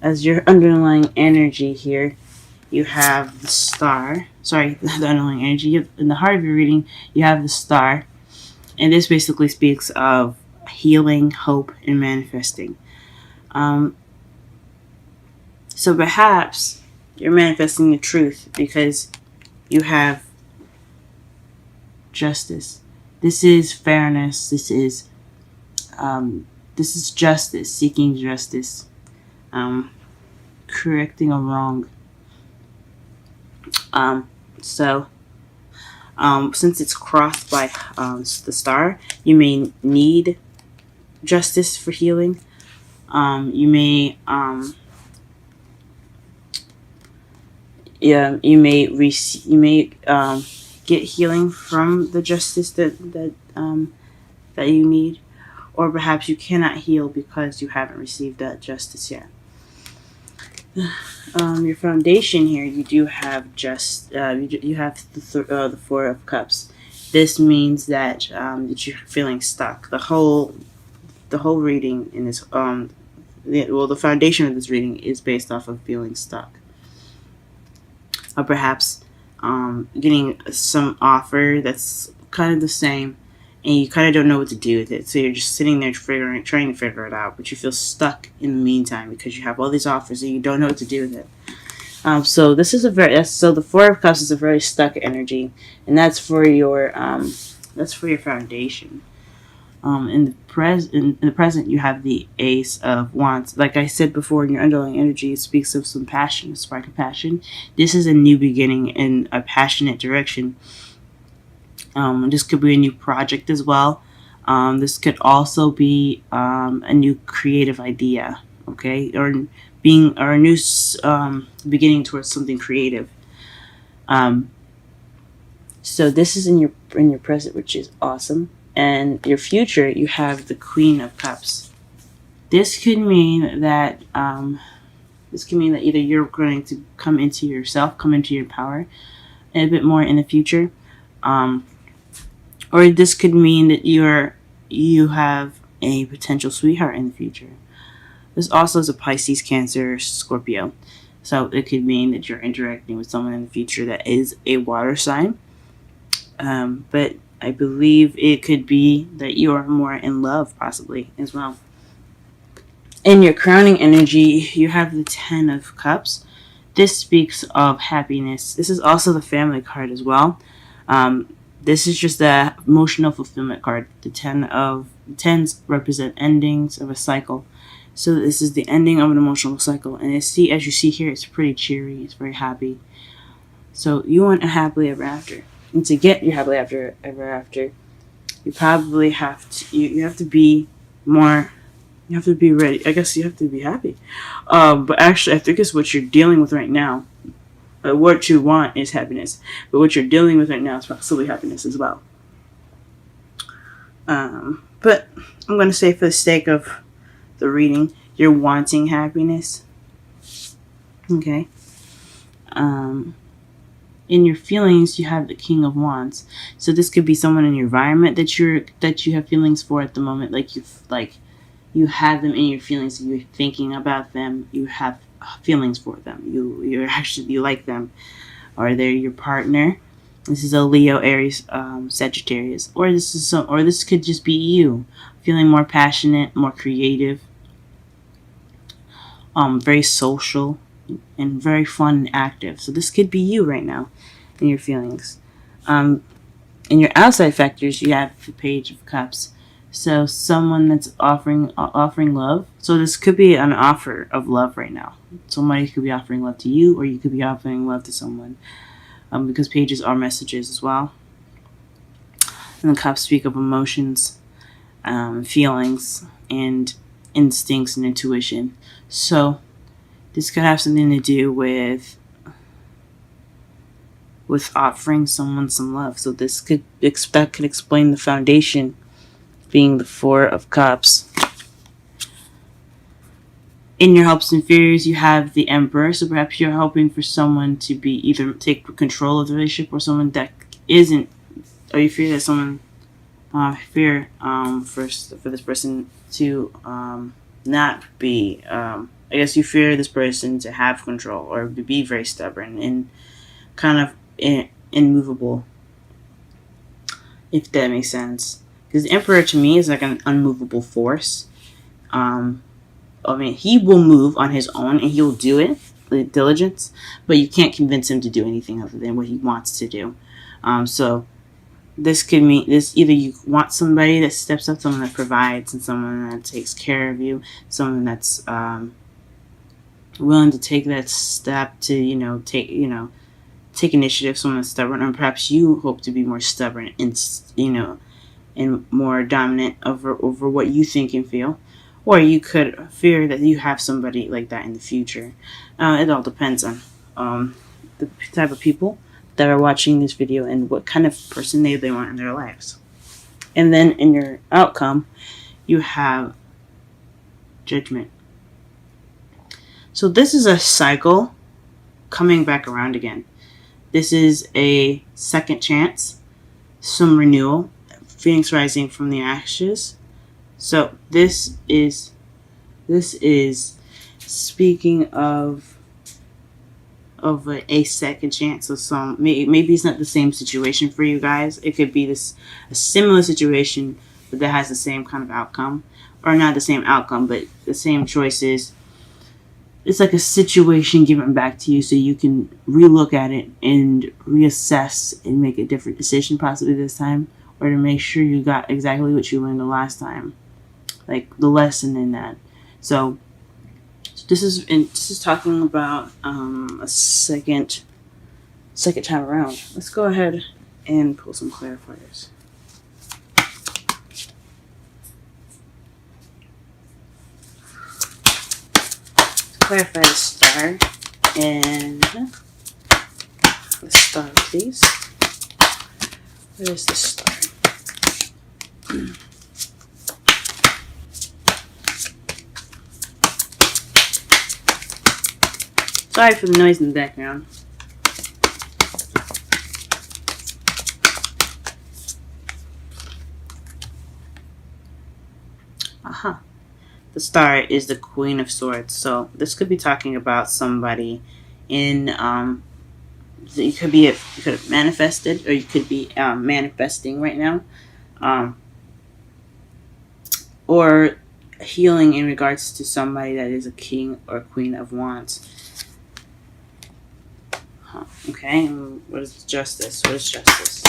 as your underlying energy here, you have the star. Sorry, the underlying energy. In the heart of your reading, you have the star. And this basically speaks of healing, hope, and manifesting. Um, so perhaps you're manifesting the truth because you have justice. This is fairness. This is justice, seeking justice, um, correcting a wrong. Um, so since it's crossed by the star, you may need justice for healing. You may yeah, you may get healing from the justice that you need, or perhaps you cannot heal because you haven't received that justice yet. Your foundation here, you do have you have the Four of Cups. This means that you're feeling stuck. The whole reading in this the foundation of this reading is based off of feeling stuck, or perhaps getting some offer that's kind of the same, and you kind of don't know what to do with it. So you're just sitting there trying to figure it out, but you feel stuck in the meantime because you have all these offers and you don't know what to do with it. So this is so the Four of Cups is a very stuck energy, and that's for your foundation. In the present, you have the Ace of Wands. Like I said before, in your underlying energy, it speaks of some passion, a spark of passion. This is a new beginning in a passionate direction. This could be a new project as well. This could also be a new creative idea, okay, or a new beginning towards something creative. So this is in your present, which is awesome. And your future, you have the Queen of Cups. This could mean that either you're going to come into yourself, come into your power a bit more in the future, or this could mean that you have a potential sweetheart in the future. This also is a Pisces, Cancer, Scorpio. So it could mean that you're interacting with someone in the future that is a water sign. But I believe it could be that you are more in love, possibly, as well. In your crowning energy, you have the Ten of Cups. This speaks of happiness. This is also the family card as well. This is just the emotional fulfillment card. The tens represent endings of a cycle. So this is the ending of an emotional cycle. And as you see here, it's pretty cheery. It's very happy. So you want a happily ever after. And to get your happily ever after, you probably have to you have to be more. You have to be ready. I guess you have to be happy. But actually, I think it's what you're dealing with right now. What you want is happiness, but what you're dealing with right now is possibly happiness as well. But I'm going to say, for the sake of the reading, you're wanting happiness. Okay. In your feelings, you have the King of Wands. So this could be someone in your environment that you have feelings for at the moment. You have them in your feelings. You're thinking about them. You have feelings for them. You like them, or they're your partner. This is a Leo, Aries, Sagittarius, or this could just be you feeling more passionate, more creative, very social, and very fun and active. So this could be you right now in your feelings. In your outside factors, you have the Page of Cups. So someone that's offering love. So this could be an offer of love right now. Somebody could be offering love to you, or you could be offering love to someone. Because pages are messages as well. And the cups speak of emotions, feelings, and instincts and intuition. So this could have something to do with offering someone some love. So that could explain the foundation being the Four of Cups. In your hopes and fears, you have the Emperor. So perhaps you're hoping for someone to be either take control of the relationship, or someone that isn't, or you fear that someone for this person to not be I guess you fear this person to have control or to be very stubborn and kind of immovable, if that makes sense. Because the Emperor to me is like an unmovable force. I mean, he will move on his own and he will do it with diligence, but you can't convince him to do anything other than what he wants to do. So this could mean this: either you want somebody that steps up, someone that provides, and someone that takes care of you, someone that's willing to take that step to take initiative, someone that's stubborn, or perhaps you hope to be more stubborn and more dominant over what you think and feel. Or you could fear that you have somebody like that in the future. It all depends on the type of people that are watching this video and what kind of person they want in their lives. And then in your outcome, you have Judgment. So this is a cycle coming back around again. This is a second chance, some renewal, Phoenix rising from the ashes. So this is speaking of a second chance. So some maybe it's not the same situation for you guys. It could be a similar situation, but that has the same kind of outcome, or not the same outcome, but the same choices. It's like a situation given back to you, so you can relook at it and reassess and make a different decision possibly this time, or to make sure you got exactly what you learned the last time. Like the lesson in that. So this is talking about a second time around. Let's go ahead and pull some clarifiers. Clarify the star and the star, please. Where is the star? Sorry for the noise in the background. The star is the Queen of Swords. So this could be talking about somebody in you could have manifested, or you could be manifesting right now, or healing in regards to somebody that is a king or queen of wands. Okay, what is justice? What is justice?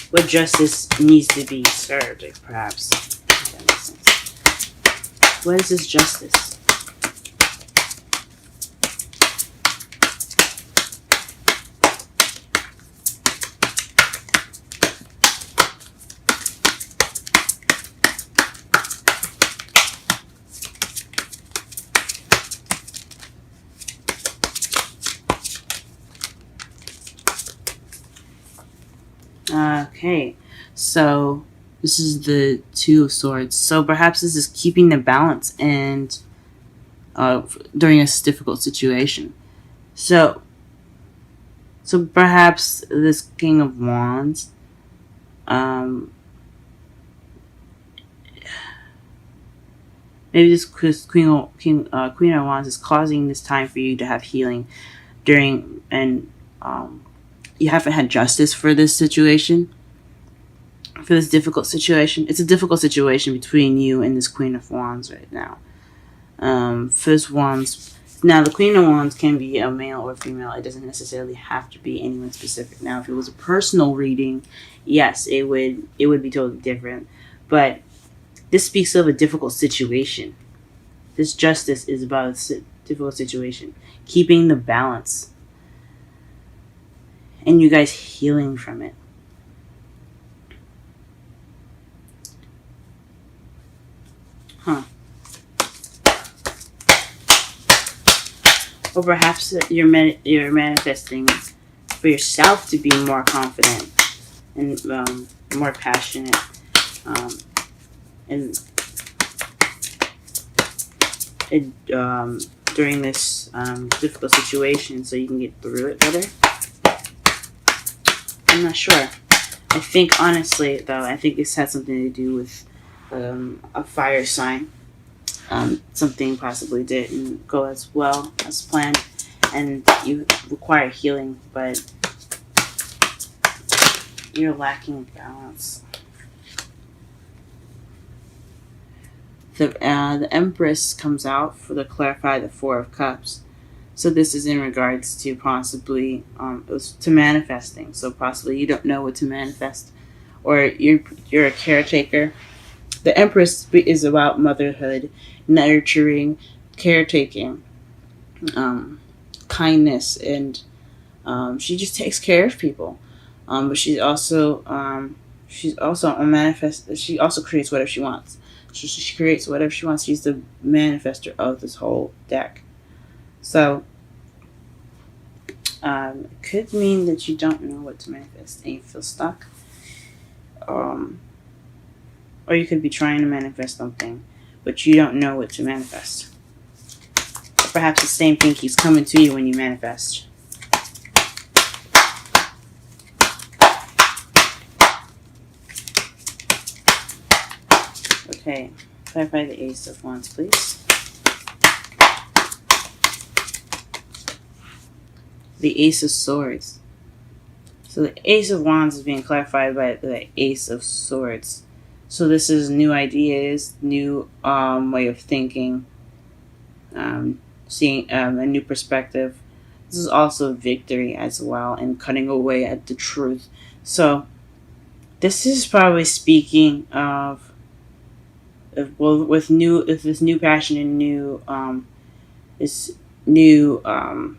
What justice needs to be served, like, perhaps. If that makes sense. What is this justice? Okay, so this is the Two of Swords. So perhaps this is keeping the balance and during a difficult situation. So perhaps this King of Wands, maybe this Queen of Wands is causing this time for you to have healing during, and you haven't had justice for this situation. For this difficult situation. It's a difficult situation between you and this Queen of Wands right now. First Wands. Now, the Queen of Wands can be a male or female. It doesn't necessarily have to be anyone specific. Now, if it was a personal reading, yes, it would be totally different. But this speaks of a difficult situation. This justice is about a difficult situation. Keeping the balance. And you guys healing from it. Or perhaps you're manifesting for yourself to be more confident and more passionate, and during this difficult situation, so you can get through it better. I'm not sure. I think, honestly, though, this has something to do with a fire sign. something possibly didn't go as well as planned, and you require healing, but you're lacking balance. The Empress comes out for to clarify the Four of Cups. So this is in regards to possibly it was to manifesting. So possibly you don't know what to manifest, or you're a caretaker. The Empress is about motherhood, nurturing, caretaking, um, kindness, and she just takes care of people. But she's also a manifest. She also creates whatever she wants. So she creates whatever she wants. She's the manifester of this whole deck. So it could mean that you don't know what to manifest and you feel stuck. Or you could be trying to manifest something, but you don't know what to manifest. Or perhaps the same thing keeps coming to you when you manifest. Okay, clarify the Ace of Wands, please. The Ace of Swords. So the Ace of Wands is being clarified by the Ace of Swords. So this is new ideas, new way of thinking, seeing a new perspective. This is also victory as well, and cutting away at the truth. So this is probably speaking of with this new passion and this new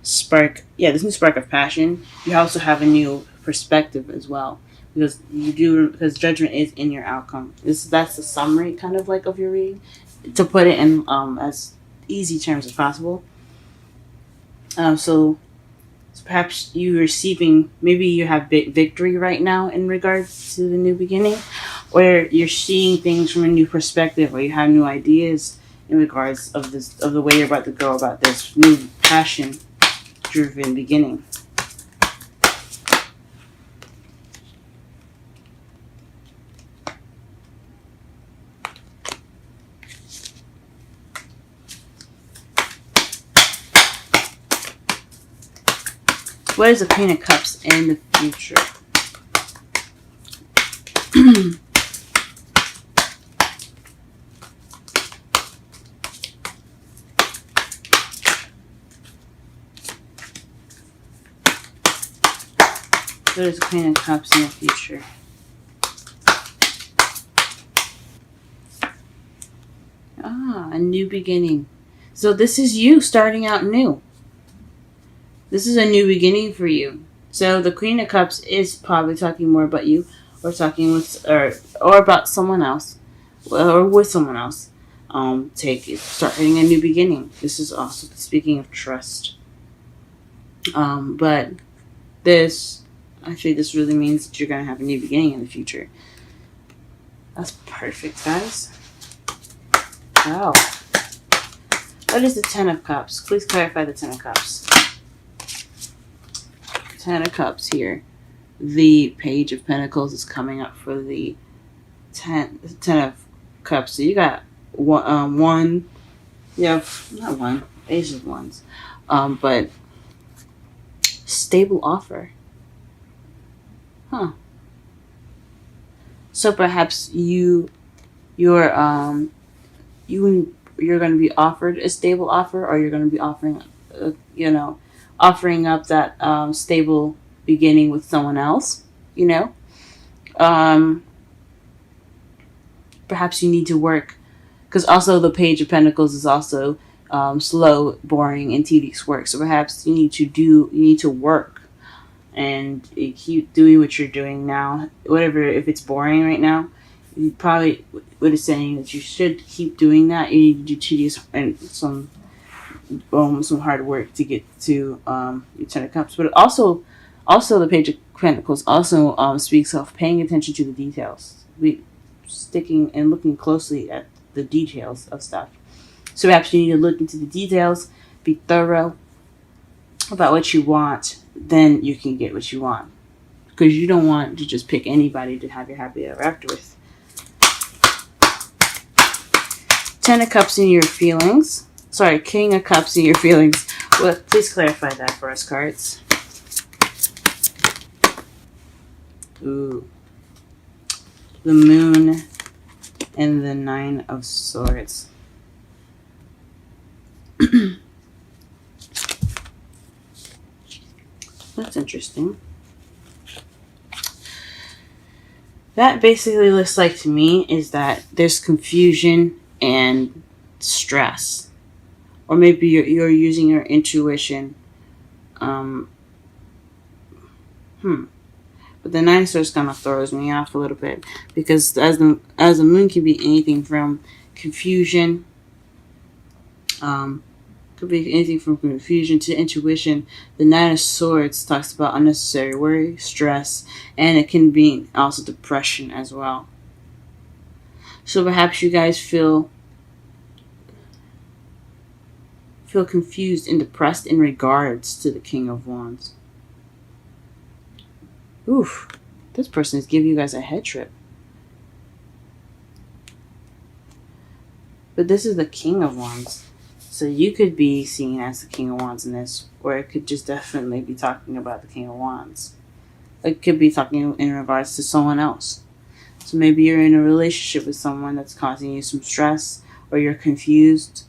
spark. Yeah, this new spark of passion. You also have a new perspective as well, because judgment is in your outcome. That's the summary kind of like of your reading, to put it in as easy terms as possible. So perhaps you receiving, maybe you have victory right now in regards to the new beginning, or you're seeing things from a new perspective, or you have new ideas in regards of the way you're about to go about this new passion driven beginning. What is the Queen of Cups in the future? What is the Queen of Cups in the future? A new beginning. So this is you starting out new. This is a new beginning for you. So the Queen of Cups is probably talking more about you, or talking with, or about someone else, or with someone else. Starting a new beginning. This is also speaking of trust. But this really means that you're gonna have a new beginning in the future. That's perfect, guys. Wow. What is the Ten of Cups? Please clarify the Ten of Cups. Ten of Cups here. The Page of Pentacles is coming up for the Ten of Cups. So you got one. You have not one. Ace of Wands. But stable offer. Huh. So perhaps you're going to be offered a stable offer, or you're going to be offering up that stable beginning with someone else. Perhaps you need to work, because also the Page of Pentacles is also slow, boring, and tedious work. So perhaps you need to work and keep doing what you're doing now. Whatever, if it's boring right now, you probably what it's saying that you should keep doing that. You need to do tedious and some hard work to get to your Ten of Cups. But also the Page of Pentacles also speaks of paying attention to the details. Sticking and looking closely at the details of stuff. So perhaps you need to look into the details, be thorough about what you want, then you can get what you want. Because you don't want to just pick anybody to have your happy ever after with. Ten of Cups in your feelings. Sorry, King of Cups in your feelings. Well, please clarify that for us, cards. Ooh. The Moon and the Nine of Swords. That's interesting. That basically looks like to me is that there's confusion and stress. Or maybe you're using your intuition. But the Nine of Swords kind of throws me off a little bit. Because as the moon can be anything from confusion, could be anything from confusion to intuition. The Nine of Swords talks about unnecessary worry, stress, and it can be also depression as well. So perhaps you guys feel confused and depressed in regards to the King of Wands. Oof, this person is giving you guys a head trip. But this is the King of Wands. So you could be seen as the King of Wands in this, or it could just definitely be talking about the King of Wands. It could be talking in regards to someone else. So maybe you're in a relationship with someone that's causing you some stress, or you're confused,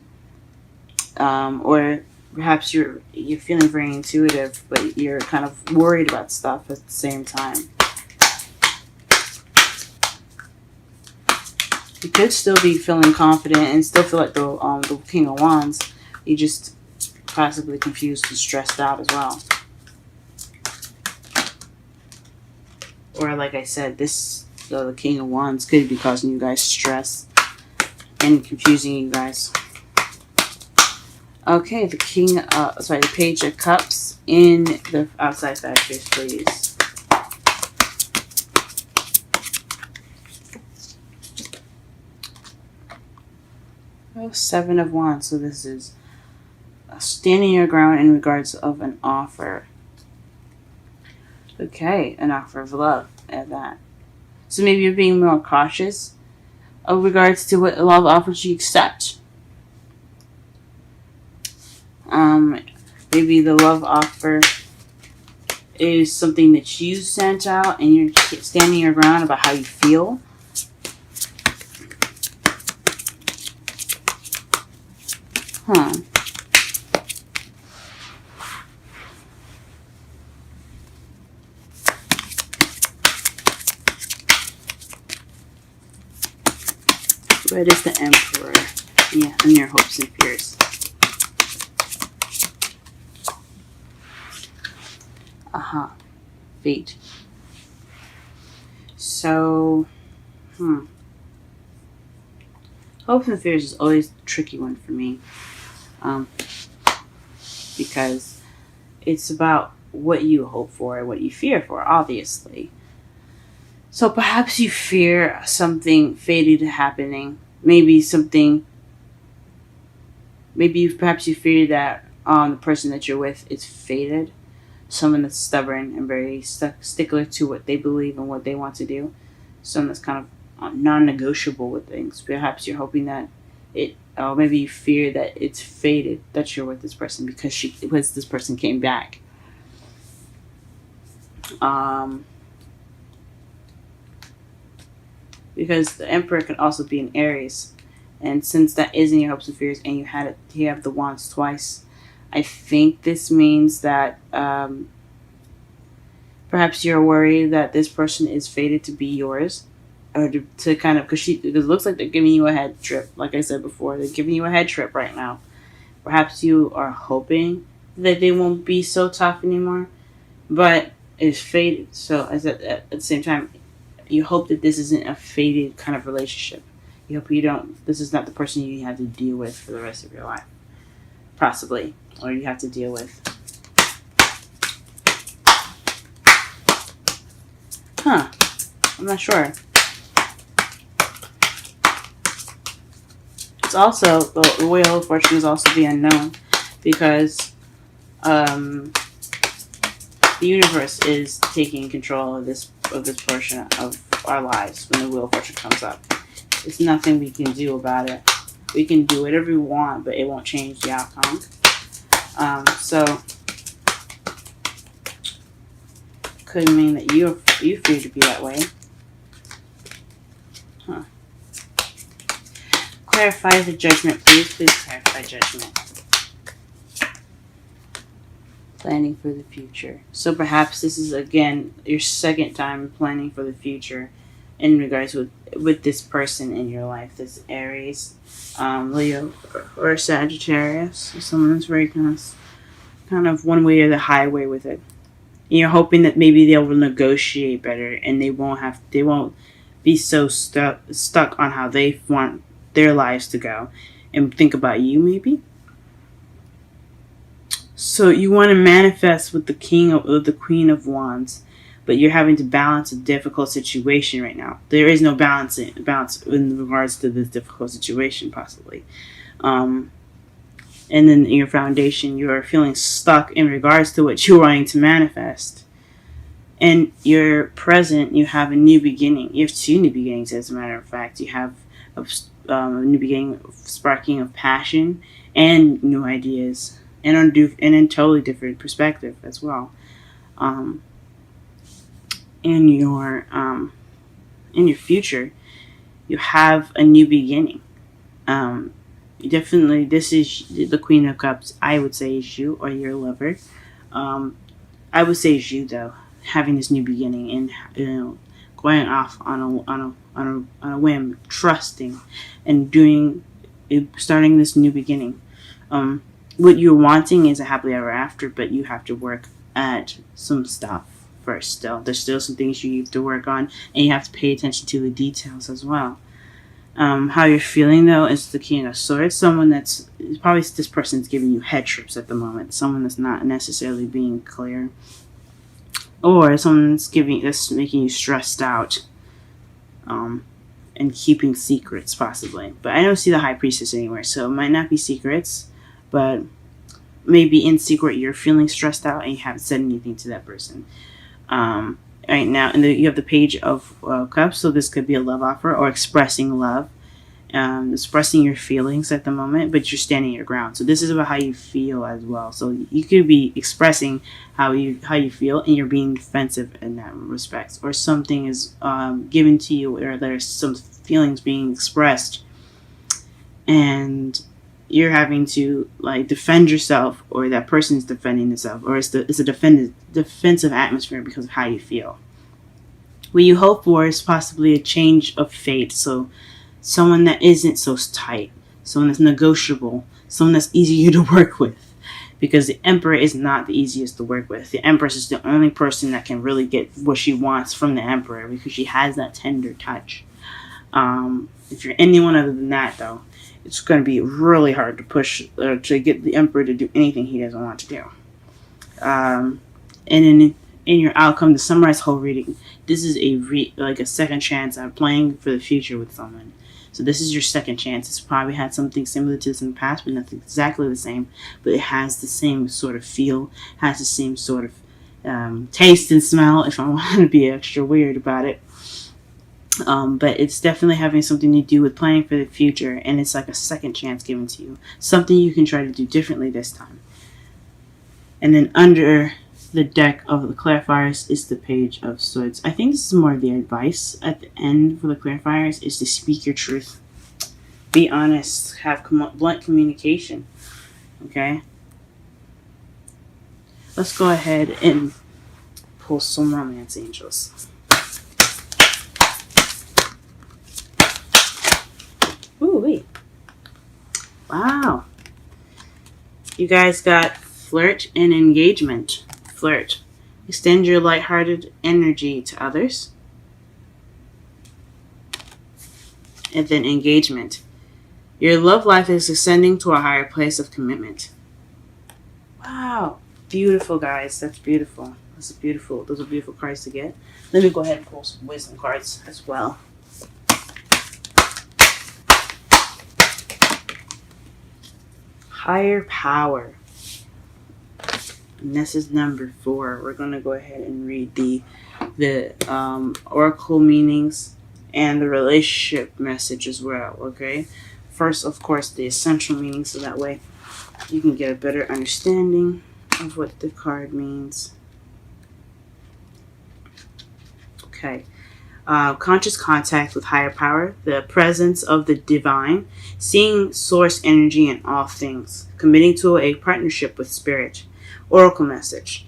or perhaps you're feeling very intuitive, but you're kind of worried about stuff at the same time. You could still be feeling confident and still feel like the King of Wands. You just possibly confused and stressed out as well. Or like I said, the King of Wands could be causing you guys stress and confusing you guys. Okay, the Page of Cups in the outside factors, please. Oh, Seven of Wands. So this is standing your ground in regards of an offer. Okay, an offer of love at that. So maybe you're being more cautious in regards to what love offers you accept. Maybe the love offer is something that you sent out and you're standing your ground about how you feel. What is the Emperor? Yeah, and your hopes and fears. Fate. So, hopes and fears is always a tricky one for me. Because it's about what you hope for and what you fear for, obviously. So perhaps you fear something fated happening. Perhaps you fear that the person that you're with is fated. Someone that's stubborn and very stickler to what they believe and what they want to do. Someone that's kind of non-negotiable with things. Perhaps you're hoping that maybe you fear that it's fated that you're with this person because this person came back. Because the Emperor can also be in Aries. And since that is in your hopes and fears and you have the Wands twice, I think this means that perhaps you're worried that this person is fated to be yours. Or to kind of, because it looks like they're giving you a head trip. Like I said before, they're giving you a head trip right now. Perhaps you are hoping that they won't be so tough anymore. But it's fated. So at the same time, you hope that this isn't a fated kind of relationship. You hope this is not the person you have to deal with for the rest of your life. Possibly. Or you have to deal with. I'm not sure. It's also, the Wheel of Fortune is also the unknown. Because the universe is taking control of this portion of our lives when the Wheel of Fortune comes up. There's nothing we can do about it. We can do whatever we want, but it won't change the outcome. So could mean that you feel to be that way. Huh. Clarify the judgment, please. Please clarify judgment. Planning for the future. So perhaps this is again your second time planning for the future in regards with this person in your life. This Aries, Leo, or Sagittarius. Someone that's very kind of one way or the highway with it. You're hoping that maybe they'll negotiate better and they won't be so stuck on how they want their lives to go and think about you maybe. So you want to manifest with the the Queen of Wands, but you're having to balance a difficult situation right now. There is no balance in regards to this difficult situation, possibly. And then in your foundation, you're feeling stuck in regards to what you're wanting to manifest. And your present, you have a new beginning. You have two new beginnings, as a matter of fact. You have a new beginning, sparking of passion and new ideas. And in totally different perspective as well. In your future, you have a new beginning. Definitely, this is the Queen of Cups. I would say is you or your lover. I would say is you though, having this new beginning and going off on a whim, trusting, and starting this new beginning. What you're wanting is a happily ever after, but you have to work at some stuff first still. There's still some things you have to work on, and you have to pay attention to the details as well. How you're feeling, though, is the King of Swords. Someone that's probably this person's giving you head trips at the moment. Someone that's not necessarily being clear. Or someone that's making you stressed out. And keeping secrets, possibly. But I don't see the High Priestess anywhere, so it might not be secrets. But maybe in secret you're feeling stressed out and you haven't said anything to that person. Right now, and you have the Page of Cups, so this could be a love offer or expressing love, expressing your feelings at the moment, but you're standing your ground. So this is about how you feel as well. So you could be expressing how you feel, and you're being defensive in that respect, or something is given to you, or there's some feelings being expressed, and you're having to defend yourself, or that person's defending themselves, or it's a defensive atmosphere because of how you feel. What you hope for is possibly a change of fate, so someone that isn't so tight, someone that's negotiable, someone that's easier to work with, because the Emperor is not the easiest to work with. The Empress is the only person that can really get what she wants from the Emperor, because she has that tender touch. If you're anyone other than that, though, it's going to be really hard to push to get the Emperor to do anything he doesn't want to do. And in your outcome, to summarize whole reading, this is a second chance at playing for the future with someone. So this is your second chance. It's probably had something similar to this in the past, but nothing exactly the same. But it has the same sort of feel, has the same sort of taste and smell, if I want to be extra weird about it. But it's definitely having something to do with planning for the future, and it's like a second chance given to you. Something you can try to do differently this time. And then under the deck of the clarifiers is the Page of Swords. I think this is more of the advice at the end for the clarifiers is to speak your truth. Be honest. Have blunt communication. Okay? Let's go ahead and pull some romance angels. Ooh, wait. Wow. You guys got flirt and engagement. Flirt. Extend your lighthearted energy to others. And then engagement. Your love life is ascending to a higher place of commitment. Wow. Beautiful, guys. That's beautiful. Those are beautiful cards to get. Let me go ahead and pull some wisdom cards as well. Higher power. And this is number 4. We're going to go ahead and read the oracle meanings and the relationship message as well, okay? first, of course, the essential meaning, so that way you can get a better understanding of what the card means. Okay. Conscious contact with higher power, the presence of the divine, seeing source energy in all things, committing to a partnership with spirit. Oracle message.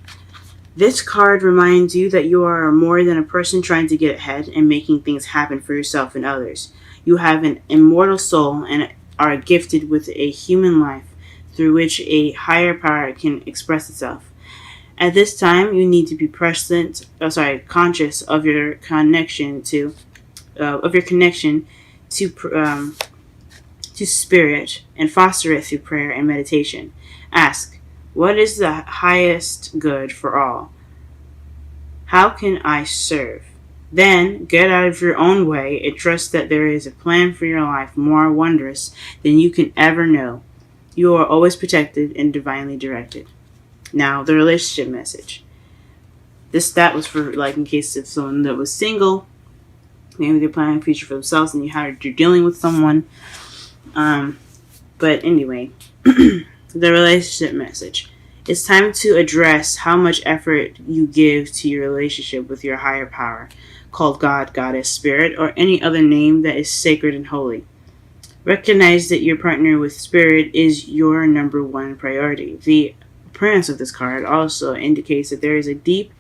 This card reminds you that you are more than a person trying to get ahead and making things happen for yourself and others. You have an immortal soul and are gifted with a human life through which a higher power can express itself. At this time, you need to be conscious of your connection to to spirit, and foster it through prayer and meditation. Ask, what is the highest good for all? How can I serve? Then get out of your own way and trust that there is a plan for your life more wondrous than you can ever know. You are always protected and divinely directed. Now, the relationship message. That was for, like, in case of someone that was single, maybe they're planning a future for themselves and you're dealing with someone. But anyway, the relationship message. It's time to address how much effort you give to your relationship with your higher power, called God, Goddess, Spirit, or any other name that is sacred and holy. Recognize that your partner with Spirit is your number one priority. The appearance of this card also indicates that there is a deep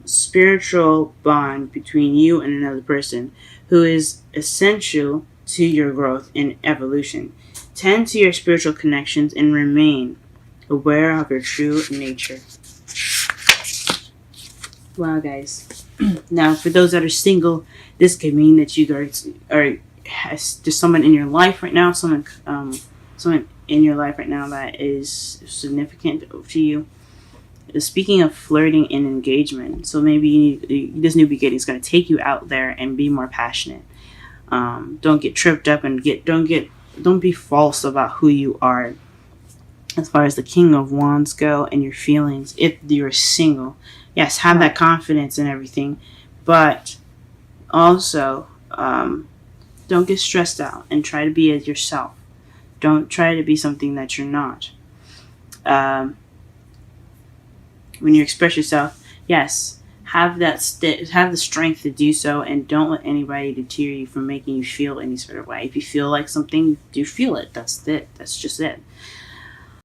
spiritual bond between you and another person who is essential to your growth and evolution. Tend to your spiritual connections and remain aware of your true nature. Wow, guys. Now, for those that are single, this could mean that you guys there's someone in your life right now, someone in your life right now that is significant to you. Speaking of flirting and engagement, so maybe this new beginning is going to take you out there and be more passionate. Don't get tripped up and don't be false about who you are. As far as the King of Wands go and your feelings, if you're single, yes, have that confidence and everything, but also don't get stressed out and try to be as yourself. Don't try to be something that you're not. When you express yourself, yes, have the strength to do so, and don't let anybody deter you from making you feel any sort of way. If you feel like something, you feel it. That's it. That's just it.